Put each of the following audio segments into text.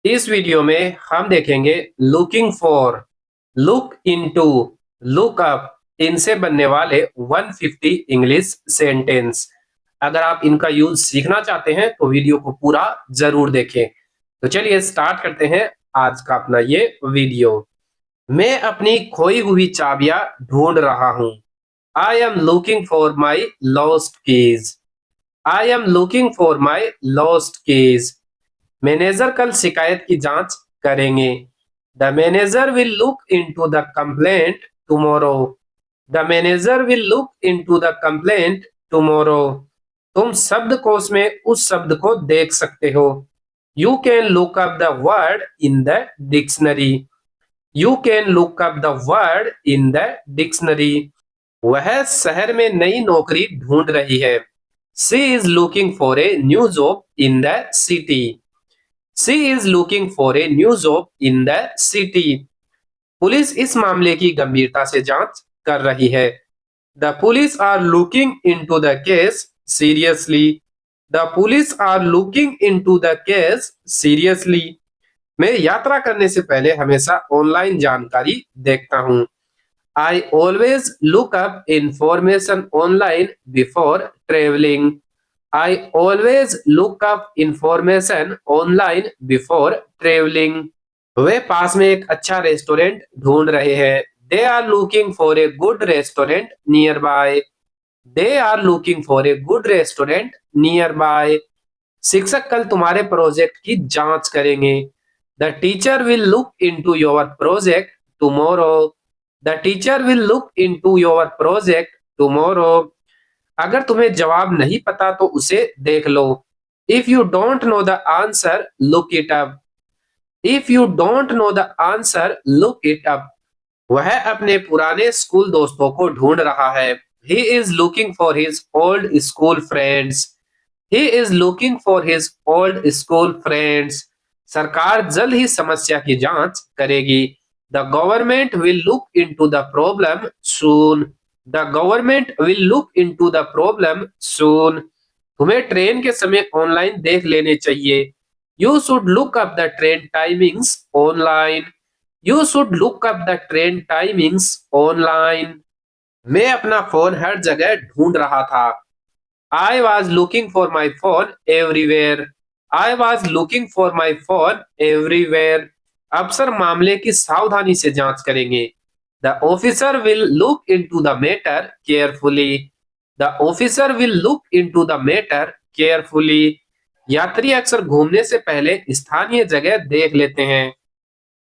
इस वीडियो में हम देखेंगे looking for, look into, look up, इनसे बनने वाले 150 इंग्लिश सेंटेंस। अगर आप इनका यूज सीखना चाहते हैं तो वीडियो को पूरा जरूर देखें। तो चलिए स्टार्ट करते हैं आज का अपना ये वीडियो। मैं अपनी खोई हुई चाबियां ढूंढ रहा हूं। आई am looking for my lost keys. I am looking for my lost keys. Manager कल शिकायत की जांच करेंगे। The manager will look into the complaint tomorrow. The manager will look into the complaint tomorrow. तुम शब्दकोश में उस शब्द को देख सकते हो। You can look up the word in the dictionary. You can look up the word in the dictionary. वह शहर में नई नौकरी ढूंढ रही है। She is looking for a new job in the city. She is looking for a new job in the city. Police इस मामले की गंभीरता से जांच कर रही है। The police are looking into the case seriously. The police are looking into the case seriously. मैं यात्रा करने से पहले हमेशा ऑनलाइन जानकारी देखता हूँ। I always look up information online before traveling. I always look up information online before traveling. वे पास में एक अच्छा रेस्टोरेंट ढूंढ रहे हैं। They are looking for a good restaurant nearby. They are looking for a good restaurant nearby. शिक्षक कल तुम्हारे project की जांच करेंगे। The teacher will look into your project tomorrow. The teacher will look into your project tomorrow. अगर तुम्हें जवाब नहीं पता तो उसे देख लो। If you don't know the answer, look it up. If you don't know the answer, look it up. वह अपने पुराने स्कूल दोस्तों को ढूंढ रहा है। He is looking for his old school friends. He is looking for his old school friends. सरकार जल्द ही समस्या की जांच करेगी। The government will look into the problem soon. The government will look into the problem soon. तुम्हें train के समय online देख लेने चाहिए। You should look up the train timings online. You should look up the train timings online. मैं अपना phone हर जगह ढूंढ रहा था। I was looking for my phone everywhere. I was looking for my phone everywhere. अफसर मामले की सावधानी से जांच करेंगे। The officer will look into the matter carefully. The officer will look into the matter carefully. यात्री अक्सर घूमने से पहले स्थानीय जगह देख लेते हैं।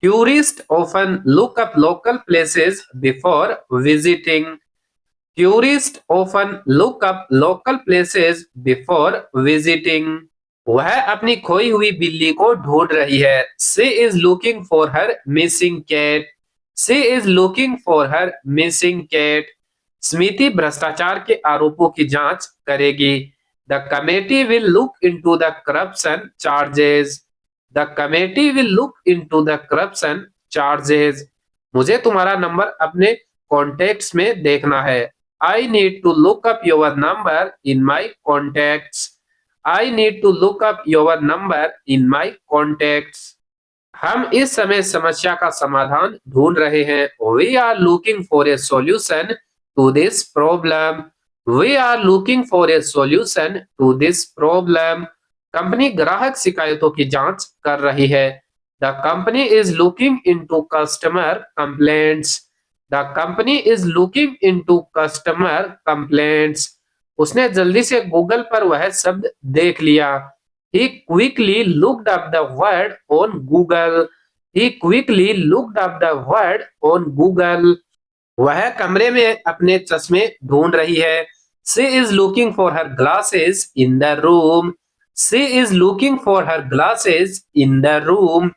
Tourists often look up local places before visiting. Tourists often look up local places before visiting. वह अपनी खोई हुई बिल्ली को ढूंढ रही है। She is looking for her missing cat. She is looking for her missing cat. Smiti भ्रष्टाचार के आरोपों की जांच करेगी। The committee will look into the corruption charges. The committee will look into the corruption charges. मुझे तुम्हारा नंबर अपने contacts में देखना है। I need to look up your number in my contacts. I need to look up your number in my contacts. हम इस समय समस्या का समाधान ढूंढ रहे हैं। We are looking for a solution to this problem. We are looking for a solution to this problem. Company ग्राहक शिकायतों की जांच कर रही है। The company is looking into customer complaints. The company is looking into customer complaints. उसने जल्दी से गूगल पर वह शब्द देख लिया। He quickly looked up the word on Google. He quickly looked up the word on Google. वह कमरे में अपने चश्मे ढूंढ रही है। She is looking for her glasses in the room. She is looking for her glasses in the room.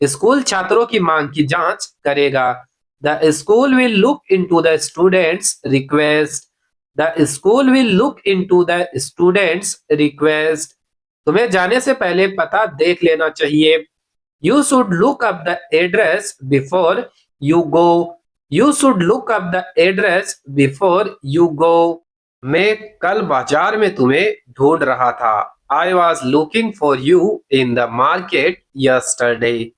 School छात्रों की मांग की जांच करेगा। The school will look into the students' request. The school will look into the students' request. तुम्हें जाने से पहले पता देख लेना चाहिए। You should look up the address before you go. You should look up the address before you go. मैं कल बाजार में तुम्हें ढूंढ रहा था। I was looking for you in the market yesterday.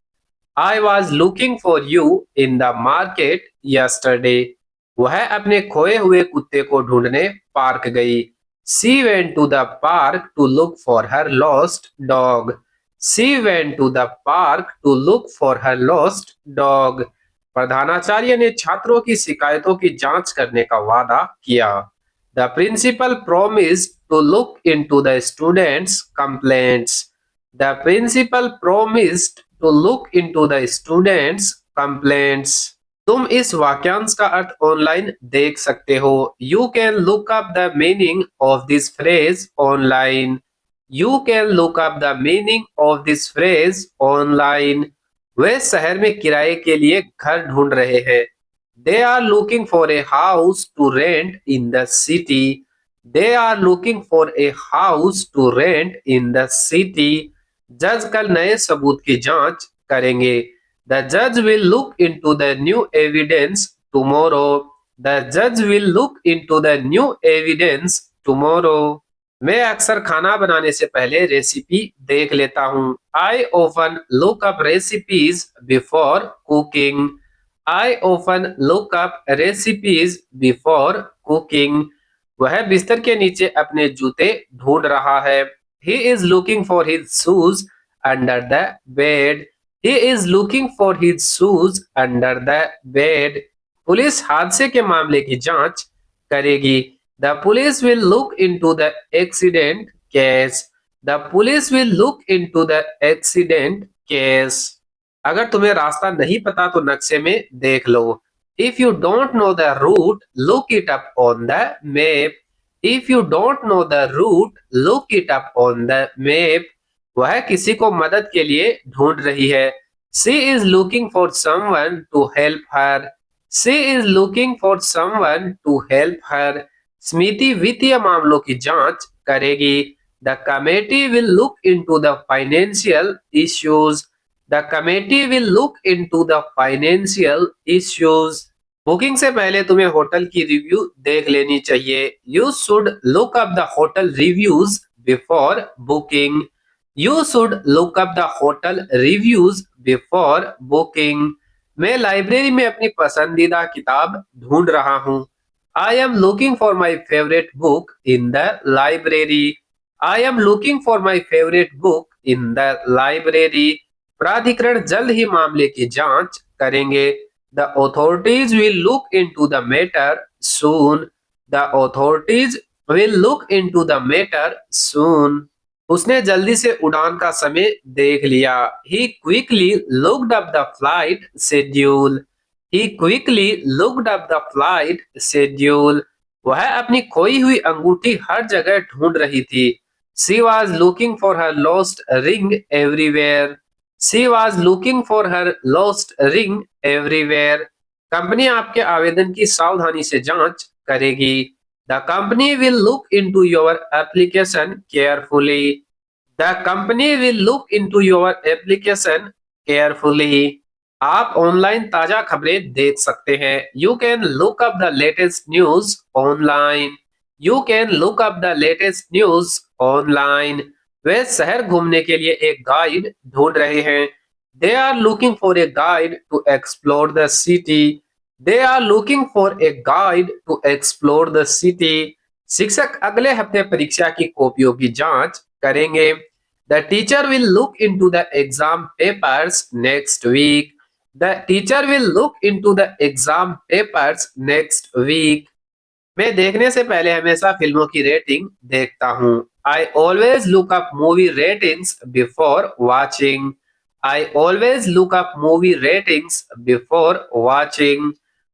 I was looking for you in the market yesterday. वह अपने खोए हुए कुत्ते को ढूंढने पार्क गई. She went to the park to look for her lost dog. She went to the park to look for her lost dog. प्रधानाचार्य ने छात्रों की शिकायतों की जांच करने का वादा किया. The principal promised to look into the students' complaints. The principal promised to look into the students' complaints. तुम इस वाक्यांश का अर्थ ऑनलाइन देख सकते हो. You can look up the meaning of this phrase online. You can look up the meaning of this phrase online. वे शहर में किराए के लिए घर ढूंढ रहे हैं. They are looking for a house to rent in the city. They are looking for a house to rent in the city. जज कल नए सबूत की जांच करेंगे. The judge will look into the new evidence tomorrow. The judge will look into the new evidence tomorrow. मैं अक्सर खाना बनाने से पहले रेसिपी देख लेता हूँ. I often look up recipes before cooking. I often look up recipes before cooking. वह बिस्तर के नीचे अपने जूते ढूंढ रहा है. He is looking for his shoes under the bed. He is looking for his shoes under the bed. Police हादसे के मामले की जांच करेगी. The police will look into the accident case. The police will look into the accident case. अगर तुम्हें रास्ता नहीं पता तो नक्शे में देख लो. If you don't know the route, look it up on the map. If you don't know the route, look it up on the map. वह किसी को मदद के लिए ढूंढ रही है. She is looking for someone to help her. She is looking for someone to help her. Smiti वित्तीय मामलों की जांच करेगी. The committee will look into the financial issues. The committee will look into the financial issues. Booking से पहले तुम्हें hotel की review देख लेनी चाहिए. You should look up the hotel reviews before booking. You should look up the hotel reviews before booking. मैं library में अपनी पसंदीदा किताब ढूंढ रहा हूँ. I am looking for my favorite book in the library. I am looking for my favorite book in the library. प्राधिकरण जल्द ही मामले की जांच करेंगे. The authorities will look into the matter soon. The authorities will look into the matter soon. उसने जल्दी से उड़ान का समय देख लिया. He quickly looked up the flight schedule. He quickly looked up the flight schedule. वह अपनी खोई हुई अंगूठी हर जगह ढूंढ रही थी. She was looking for her lost ring everywhere. She was looking for her lost ring everywhere. Company आपके आवेदन की सावधानी से जांच करेगी. The company will look into your application carefully. The company will look into your application carefully. आप online ताजा खबरें देख सकते हैं. You can look up the latest news online. You can look up the latest news online. वे शहर घूमने के लिए एक गाइड ढूंढ रहे हैं. They are looking for a guide to explore the city. They are looking for a guide to explore the city. शिक्षक अगले हफ्ते परीक्षा की कॉपियों की जांच करेंगे. The teacher will look into the exam papers next week. The teacher will look into the exam papers next week. मैं देखने से पहले हमेशा फिल्मों की रेटिंग देखता हूँ. I always look up movie ratings before watching. I always look up movie ratings before watching.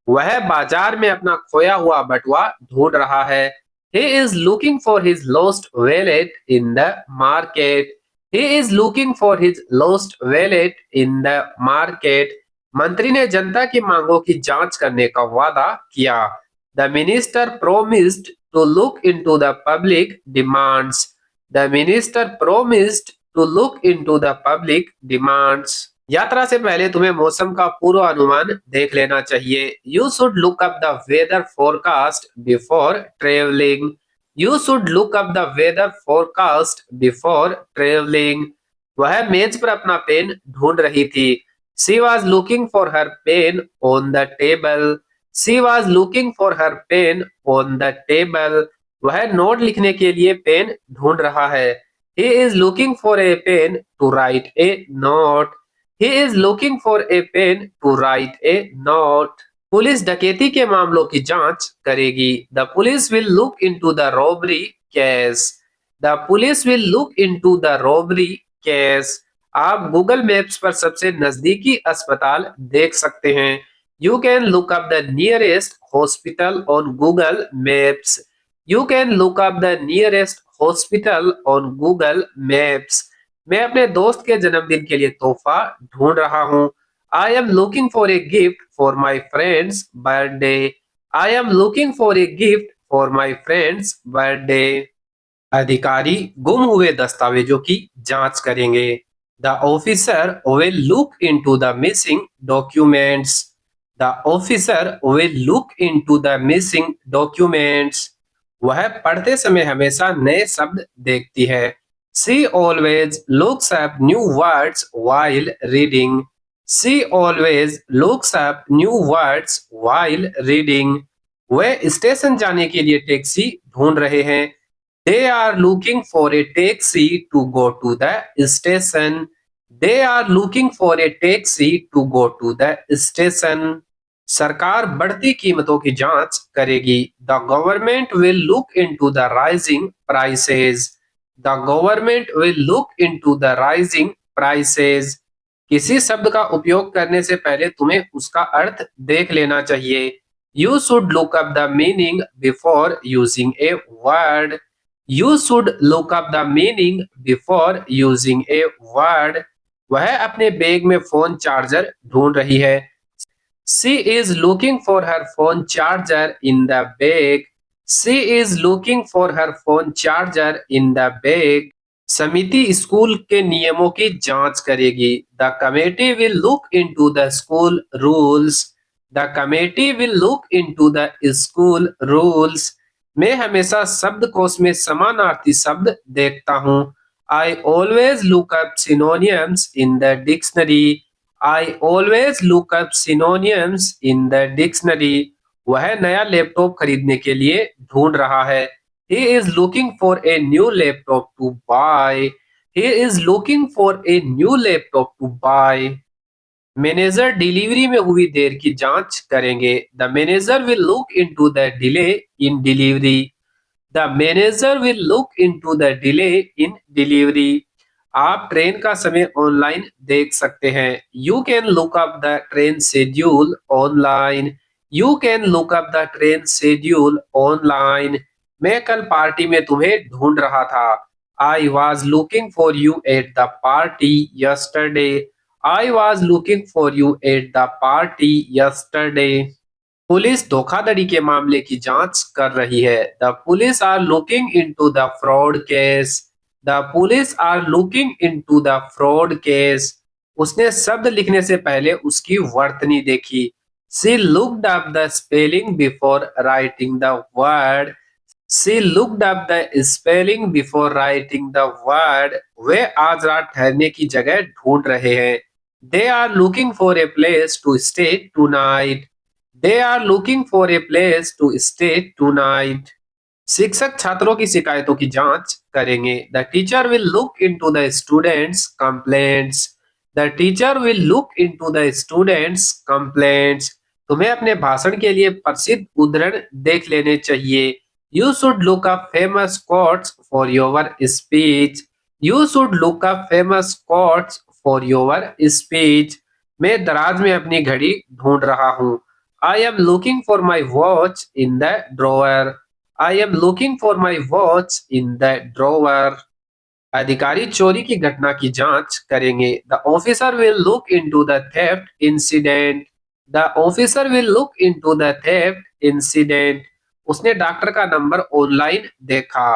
वह बाजार में अपना खोया हुआ बटुआ ढूंढ रहा है. He is looking for his lost wallet in the market. He is looking for his lost wallet in the market. मंत्री ने जनता की मांगों की जांच करने का वादा किया. The minister promised to look into the public demands. The minister promised to look into the public demands. यात्रा से पहले तुम्हें मौसम का पूर्वानुमान देख लेना चाहिए. You should look up the weather forecast before traveling. You should look up the weather forecast before travelling. वह मेज पर अपना पेन ढूंढ रही थी। She was looking for her pen on the table. She was looking for her pen on the table. वह note लिखने के लिए पेन ढूंढ रहा है। He is looking for a pen to write a note. He is looking for a pen to write a note. Police डकैती के मामलों की जांच करेगी। The police will look into the robbery case. The police will look into the robbery case. आप Google maps पर सबसे नजदीकी अस्पताल देख सकते हैं। You can look up the nearest hospital on Google maps. You can look up the nearest hospital on Google maps. मैं अपने दोस्त के जन्मदिन के लिए तोहफा ढूंढ रहा हूँ। I am looking for a gift for my friend's birthday. I am looking for a gift for my friend's birthday. अधिकारी गुम हुए दस्तावेजों की जांच करेंगे। The officer will look into the missing documents. The officer will look into the missing documents. वह पढ़ते समय हमेशा नए शब्द देखती है। She always looks up new words while reading. She always looks up new words while reading. वह station जाने के लिए टैक्सी ढूंढ रहे हैं। They are looking for a taxi to go to the station. They are looking for a taxi to go to the station. सरकार बढ़ती कीमतों की जांच करेगी। The government will look into the rising prices. The government will look into the rising prices. किसी शब्द का उपयोग करने से पहले तुम्हें उसका अर्थ देख लेना चाहिए। You should look up the meaning before using a word. You should look up the meaning before using a word. वह अपने बैग में फोन चार्जर ढूंढ रही है। She is looking for her phone charger in the bag. She is looking for her phone charger in the bag. समिति school के नियमों की जांच करेगी। The committee will look into the school rules. The committee will look into the school rules. मैं हमेशा शब्दकोश में समानार्थी शब्द देखता हूँ। I always look up synonyms in the dictionary. I always look up synonyms in the dictionary. वह नया लैपटॉप खरीदने के लिए ढूंढ रहा है। He is looking for a new laptop to buy. He is looking for a new laptop to buy. Manager delivery में हुई देर की जांच करेंगे। The manager will look into the delay in delivery. The manager will look into the delay in delivery. आप train का समय online देख सकते हैं। You can look up the train schedule online. You can look up the train schedule online. मैं कल party में तुम्हें ढूंढ रहा था। I was looking for you at the party yesterday. I was looking for you at the party yesterday. Police धोखाधड़ी के मामले की जांच कर रही है। The police are looking into the fraud case. The police are looking into the fraud case. उसने शब्द लिखने से पहले उसकी वर्तनी देखी। She looked up the spelling before writing the word. She looked up the spelling before writing the word. वे आज रात ठहरने की जगह ढूंढ रहे हैं। They are looking for a place to stay tonight. They are looking for a place to stay tonight. शिक्षक छात्रों की शिकायतों की जांच करेंगे। The teacher will look into the students' complaints. The teacher will look into the students' complaints. तुम्हें अपने भाषण के लिए प्रसिद्ध उद्धरण देख लेने चाहिए। You should look up famous quotes for your speech. You should look up famous quotes for your speech. मैं दराज में अपनी घड़ी ढूंढ रहा हूँ। I am looking for my watch in the drawer. I am looking for my watch in the drawer. अधिकारी चोरी की घटना की जांच करेंगे। The officer will look into the theft incident. The officer will look into the theft incident. उसने doctor का number online देखा।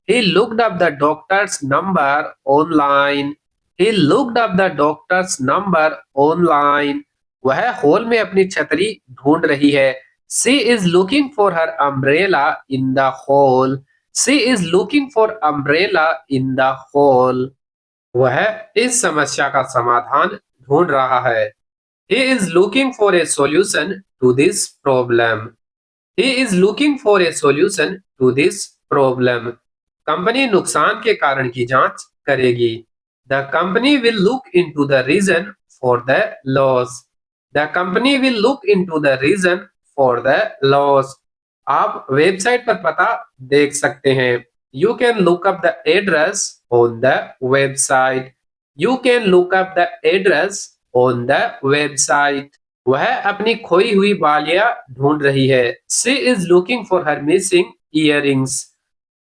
He looked up the doctor's number online. He looked up the doctor's number online. वह hall में अपनी छतरी ढूंढ रही है। She is looking for her umbrella in the hall. She is looking for umbrella in the hall. वह इस समस्या का समाधान ढूंढ रहा है। He is looking for a solution to this problem. He is looking for a solution to this problem. Company नुकसान के कारण की जांच करेगी। The company will look into the reason for the loss. The company will look into the reason for the loss. आप website पर पता देख सकते हैं। You can look up the address on the website. You can look up the address on the website. वह अपनी खोई हुई बालियां ढूंढ रही है। She is looking for her missing earrings.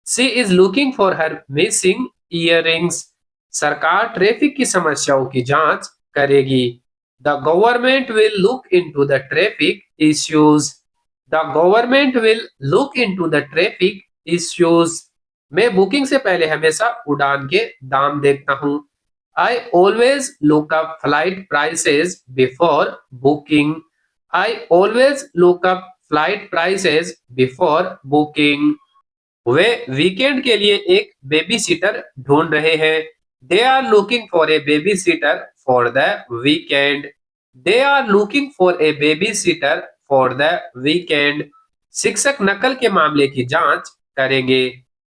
She is looking for her missing earrings. सरकार traffic की समस्याओं की जांच करेगी। The government will look into the traffic issues. The government will look into the traffic issues. मैं booking से पहले हमेशा उड़ान के दाम देखता हूँ। I always look up flight prices before booking. I always look up flight prices before booking. वे वीकेंड के लिए एक बेबी सीटर ढूंढ रहे हैं। They are looking for a babysitter for the weekend. They are looking for a babysitter for the weekend. शिक्षक नकल के मामले की जांच करेंगे।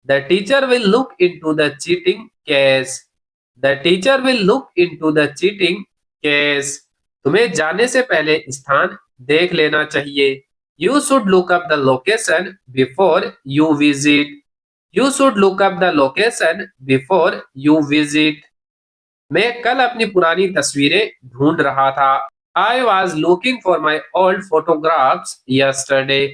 The teacher will look into the cheating case. The teacher will look into the cheating case. तुम्हें जाने से पहले स्थान देख लेना चाहिए। You should look up the location before you visit. You should look up the location before you visit. मैं कल अपनी पुरानी तस्वीरें ढूंढ रहा था। I was looking for my old photographs yesterday.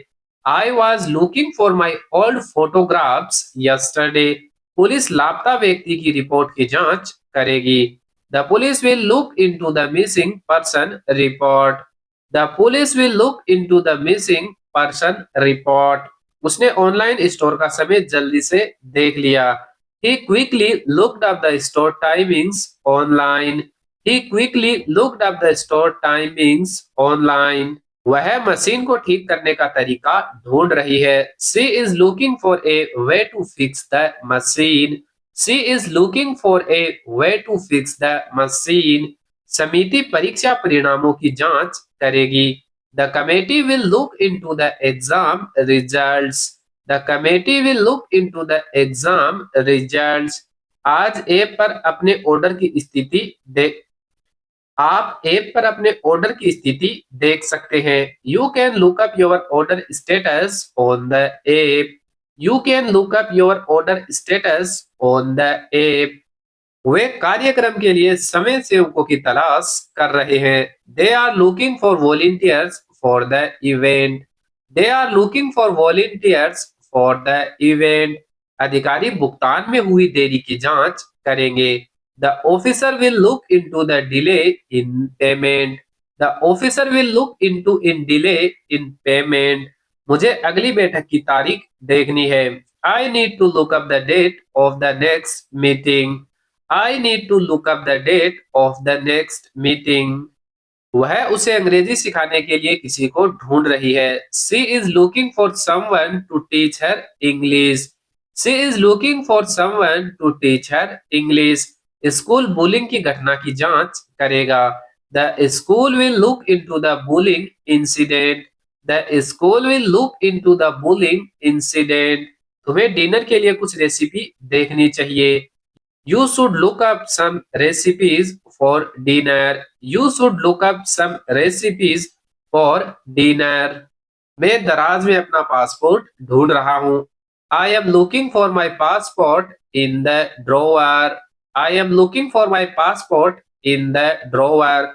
I was looking for my old photographs yesterday. Police लापता व्यक्ति की रिपोर्ट की जांच करेगी। The police will look into the missing person report. The police will look into the missing person report. उसने online store का समय जल्दी से देख लिया। He quickly looked up the store timings online. He quickly looked up the store timings online. वह machine को ठीक करने का तरीका ढूंढ रही है। She is looking for a way to fix the machine. She is looking for a way to fix the machine. समिति परीक्षा परिणामों की जांच करेगी। The committee will look into the exam results. The committee will look into the exam results. आज app पर अपने order की स्थिति देख आप ऐप पर अपने ऑर्डर की स्थिति देख सकते हैं। You can look up your order status on the app. You can look up your order status on the app. वे कार्यक्रम के लिए समय सेवकों की तलाश कर रहे हैं। They are looking for volunteers for the event. They are looking for volunteers for the event. अधिकारी भुगतान में हुई देरी की जांच करेंगे। The officer will look into the delay in payment. The officer will look into in delay in payment. मुझे अगली बैठक की तारीख देखनी है। I need to look up the date of the next meeting. I need to look up the date of the next meeting. वह उसे अंग्रेजी सिखाने के लिए किसी को ढूंढ रही है। She is looking for someone to teach her English. She is looking for someone to teach her English. School bullying की घटना की जांच करेगा। The school will look into the bullying incident. The school will look into the bullying incident. तुम्हें dinner के लिए कुछ recipe देखनी चाहिए। You should look up some recipes for dinner. You should look up some recipes for dinner. मैं दराज में अपना पासपोर्ट ढूंढ रहा हूँ। I am looking for my passport in the drawer. I am looking for my passport in the drawer.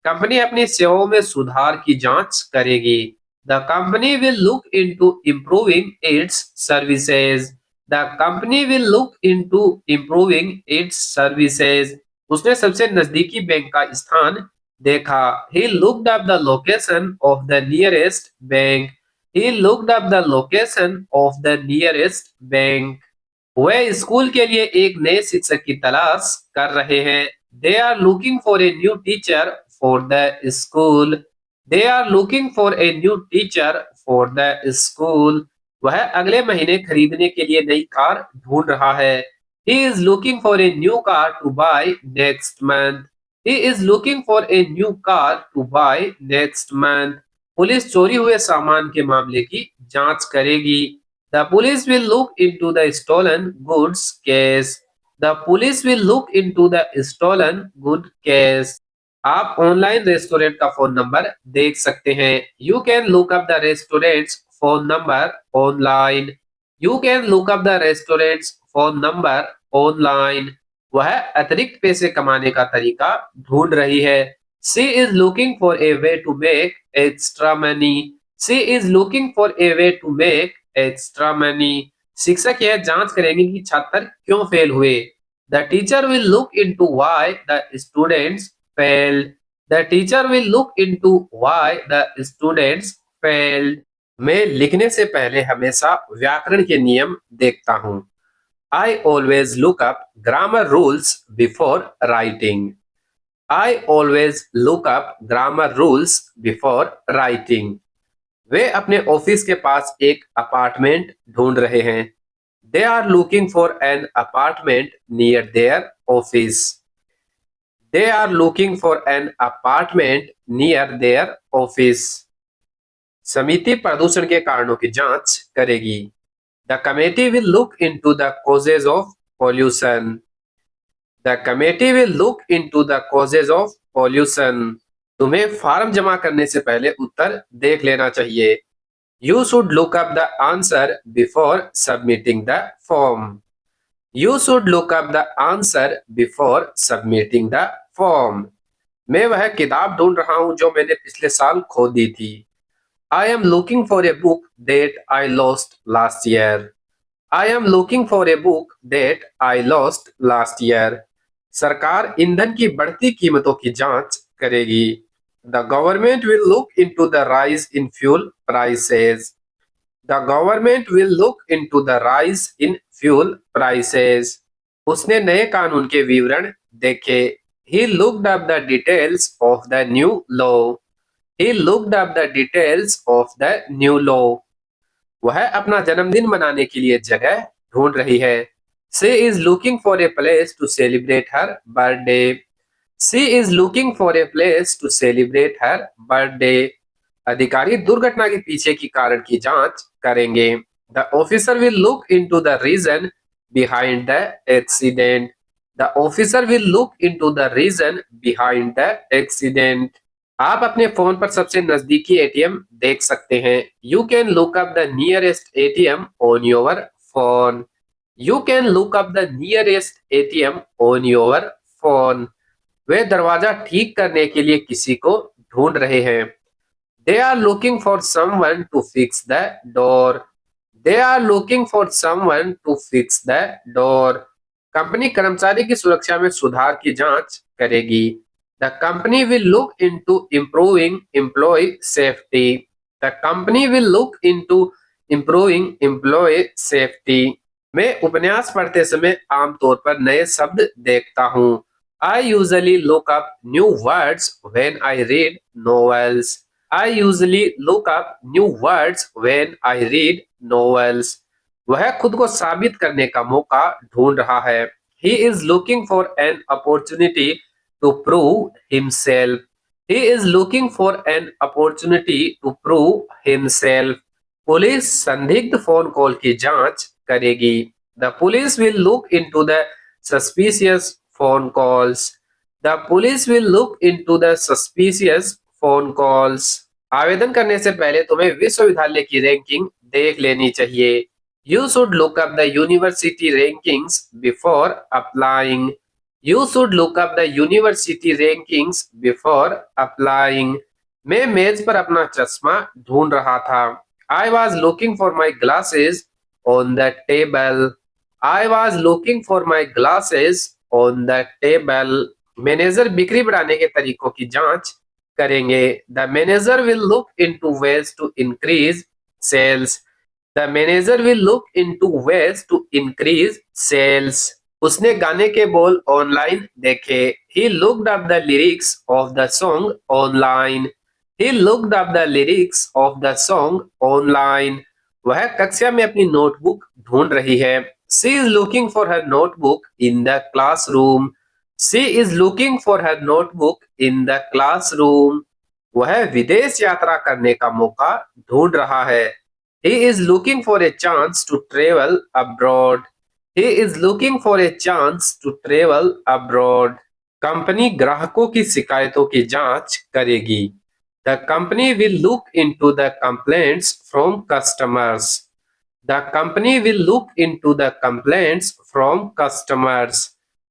Company अपनी सेवाओं में सुधार की जांच करेगी। The company will look into improving its services. The company will look into improving its services. उसने सबसे नजदीकी बैंक का स्थान देखा। He looked up the location of the nearest bank. He looked up the location of the nearest bank. वह school के लिए एक नए शिक्षक की तलाश कर रहे हैं। They are looking for a new teacher for the school. They are looking for a new teacher for the school. वह अगले महीने खरीदने के लिए नई कार ढूंढ रहा है। He is looking for a new car to buy next month. He is looking for a new car to buy next month. Police चोरी हुए सामान के मामले की जांच करेगी। The police will look into the stolen goods case. The police will look into the stolen good case. आप online restaurant का फोन नंबर देख सकते हैं। You can look up the restaurant's phone number online. You can look up the restaurant's phone number online. वह अतिरिक्त पैसे कमाने का तरीका ढूंढ रही है। She is looking for a way to make extra money. She is looking for a way to make extra money. शिक्षक यह जांच करेंगे कि छात्र क्यों फेल हुए। The teacher will look into why the students failed. The teacher will look into why the students failed. मैं लिखने से पहले हमेशा व्याकरण के नियम देखता हूँ। I always look up grammar rules before writing. I always look up grammar rules before writing. वे अपने ऑफिस के पास एक अपार्टमेंट ढूंढ रहे हैं। They are looking for an apartment near their office. They are looking for an apartment near their office. समिति प्रदूषण के कारणों की जांच करेगी। The committee will look into the causes of pollution. The committee will look into the causes of pollution. तुम्हें form जमा करने से पहले उत्तर देख लेना चाहिए। You should look up the answer before submitting the form. You should look up the answer before submitting the form. मैं वह किताब ढूंढ रहा हूं जो मैंने पिछले साल खो दी थी। I am looking for a book that I lost last year. I am looking for a book that I lost last year. सरकार ईंधन की बढ़ती कीमतों की जांच करेगी। The government will look into the rise in fuel prices. The government will look into the rise in fuel prices. उसने नए कानून के विवरण देखे। He looked up the details of the new law. He looked up the details of the new law. वह अपना जन्मदिन मनाने के लिए जगह ढूंढ रही है। She is looking for a place to celebrate her birthday. She is looking for a place to celebrate her birthday. अधिकारी दुर्घटना के पीछे की कारण की जांच करेंगे। The officer will look into the reason behind the accident. The officer will look into the reason behind the accident. आप अपने फोन पर सबसे नजदीकी एटीएम देख सकते हैं। You can look up the nearest ATM on your phone. You can look up the nearest ATM on your phone. वे दरवाजा ठीक करने के लिए किसी को ढूंढ रहे हैं। They are looking for someone to fix the door. They are looking for someone to fix the door. Company कर्मचारी की सुरक्षा में सुधार की जांच करेगी। The company will look into improving employee safety. The company will look into improving employee safety. मैं उपन्यास पढ़ते समय आमतौर पर नए शब्द देखता हूँ। I usually look up new words when I read novels. I usually look up new words when I read novels. वह खुद को साबित करने का मौका ढूंढ रहा है। He is looking for an opportunity to prove himself. He is looking for an opportunity to prove himself. Police संदिग्ध फोन कॉल की जांच करेगी। The police will look into the suspicious phone calls. The police will look into the suspicious phone calls. आवेदन करने से पहले तुम्हें विश्वविद्यालय की रैंकिंग देख लेनी चाहिए। You should look up the university rankings before applying. You should look up the university rankings before applying. मैं मेज पर अपना चश्मा ढूंढ रहा था। I was looking for my glasses on the table. I was looking for my glasses on the table. Manager बिक्री बढ़ाने के तरीकों की जांच करेंगे। The manager will look into ways to increase sales. The manager will look into ways to increase sales. उसने गाने के बोल ऑनलाइन देखे। He looked up the lyrics of the song online. He looked up the lyrics of the song online. वह कक्षा में अपनी notebook ढूंढ रही है। She is looking for her notebook in the classroom. She is looking for her notebook in the classroom. वह विदेश यात्रा करने का मौका ढूंढ रहा है। He is looking for a chance to travel abroad. He is looking for a chance to travel abroad. Company ग्राहकों की शिकायतों की जांच करेगी। The company will look into the complaints from customers. The company will look into the complaints from customers.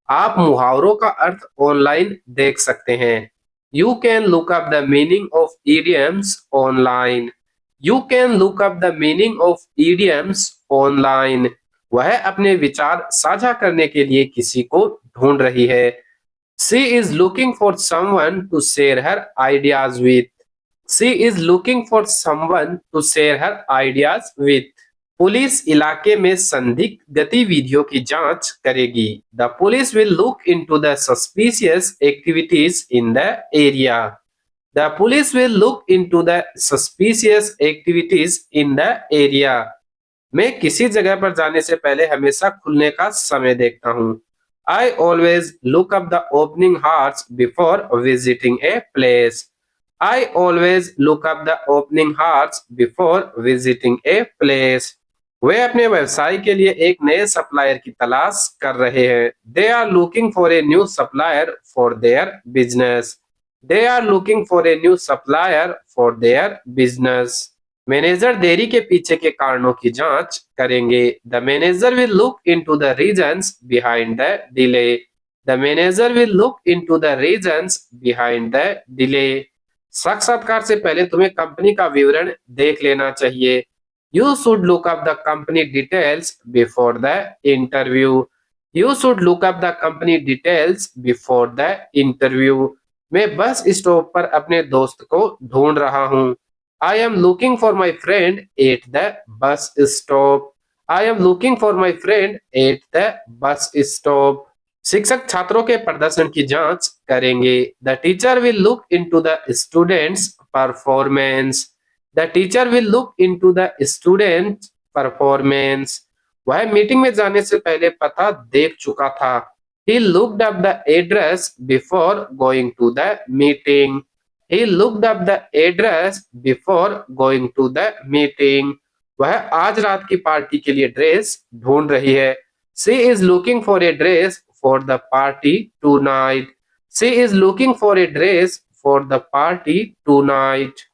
आप मुहावरों का अर्थ online देख सकते हैं। You can look up the meaning of idioms online. You can look up the meaning of idioms online. वह अपने विचार साझा करने के लिए किसी को ढूंढ रही है। She is looking for someone to share her ideas with. She is looking for someone to share her ideas with. Police इलाके में संदिग्ध गतिविधियों की जांच करेगी। The police will look into the suspicious activities in the area. The police will look into the suspicious activities in the area. मैं किसी जगह पर जाने से पहले हमेशा खुलने का समय देखता हूँ। I always look up the opening hours before visiting a place. I always look up the opening hours before visiting a place. वे अपने व्यवसाय के लिए एक नए सप्लायर की तलाश कर रहे हैं। They are looking for a new supplier for their business. They are looking for a new supplier for their business. Manager देरी के पीछे के कारणों की जांच करेंगे। The manager will look into the reasons behind the delay. The manager will look into the reasons behind the delay. साक्षात्कार से पहले तुम्हें कंपनी का विवरण देख लेना चाहिए। You should look up the company details before the interview. You should look up the company details before the interview. मैं बस स्टॉप पर अपने दोस्त को ढूंढ रहा हूँ। I am looking for my friend at the bus stop. I am looking for my friend at the bus stop. शिक्षक छात्रों के प्रदर्शन की जांच करेंगे। The teacher will look into the students' performance. The teacher will look into the students' performance. वह meeting में जाने से पहले पता देख चुका था। He looked up the address before going to the meeting. He looked up the address before going to the meeting. वह आज रात की पार्टी के लिए ड्रेस ढूंढ रही है। She is looking for a dress for the party tonight. She is looking for a dress for the party tonight.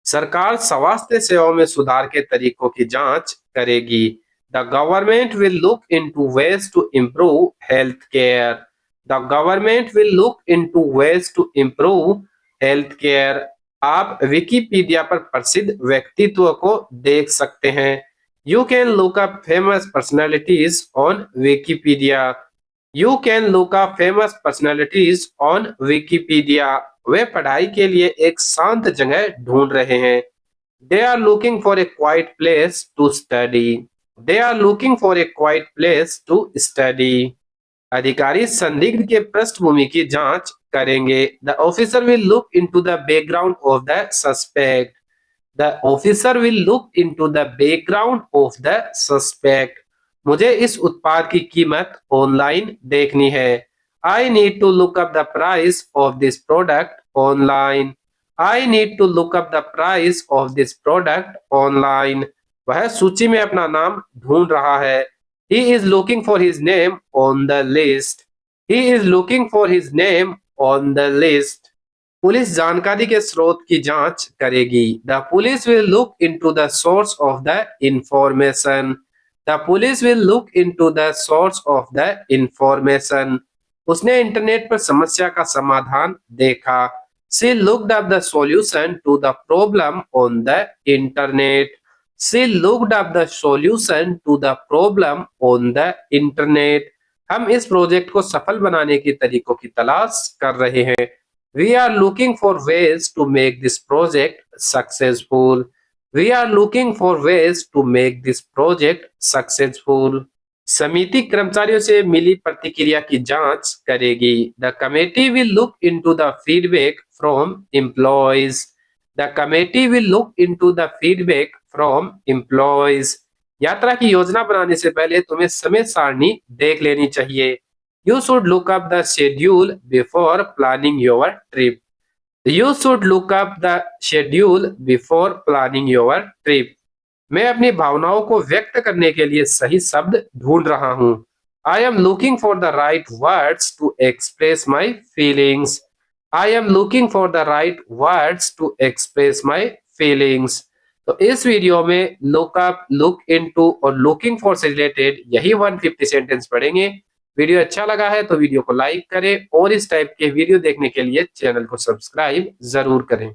सरकार स्वास्थ्य सेवाओं में सुधार के तरीकों की जांच करेगी। The government will look into ways to improve health care. The government will look into ways to improve health care. आप विकिपीडिया पर प्रसिद्ध व्यक्तित्व को देख सकते हैं। You can look up famous personalities on Wikipedia. You can look up famous personalities on Wikipedia. वे पढ़ाई के लिए एक शांत जगह ढूंढ रहे हैं। They are looking for a quiet place to study. They are looking for a quiet place to study. अधिकारी संदिग्ध के पृष्ठभूमि की जांच करेंगे। The officer will look into the background of the suspect. The officer will look into the background of the suspect. मुझे इस उत्पाद की कीमत ऑनलाइन देखनी है। I need to look up the price of this product online. I need to look up the price of this product online. वह सूची में अपना नाम ढूंढ रहा है। He is looking for his name on the list. He is looking for his name on the list. Police जानकारी के स्रोत की जांच करेगी। The police will look into the source of the information. The police will look into the source of the information. उसने internet पर समस्या का समाधान देखा। She looked up the solution to the problem on the internet. She looked up the solution to the problem on the internet. हम इस project को सफल बनाने के तरीकों की तलाश कर रहे हैं। We are looking for ways to make this project successful. We are looking for ways to make this project successful. समिति कर्मचारियों से मिली प्रतिक्रिया की जांच करेगी। The committee will look into the feedback from employees. The committee will look into the feedback from employees. यात्रा की योजना बनाने से पहले तुम्हें समय सारणी देख लेनी चाहिए। You should look up the schedule before planning your trip. You should look up the schedule before planning your trip. मैं अपनी भावनाओं को व्यक्त करने के लिए सही शब्द ढूंढ रहा हूँ। I am looking for the right words to express my feelings. I am looking for the right words to express my feelings. तो इस वीडियो में लुक अप, लुक इनटू और लुकिंग फॉर से रिलेटेड यही 150 सेंटेंस पढ़ेंगे। Video अच्छा लगा है तो वीडियो को लाइक करें और इस टाइप के वीडियो देखने के लिए चैनल को सब्सक्राइब जरूर करें।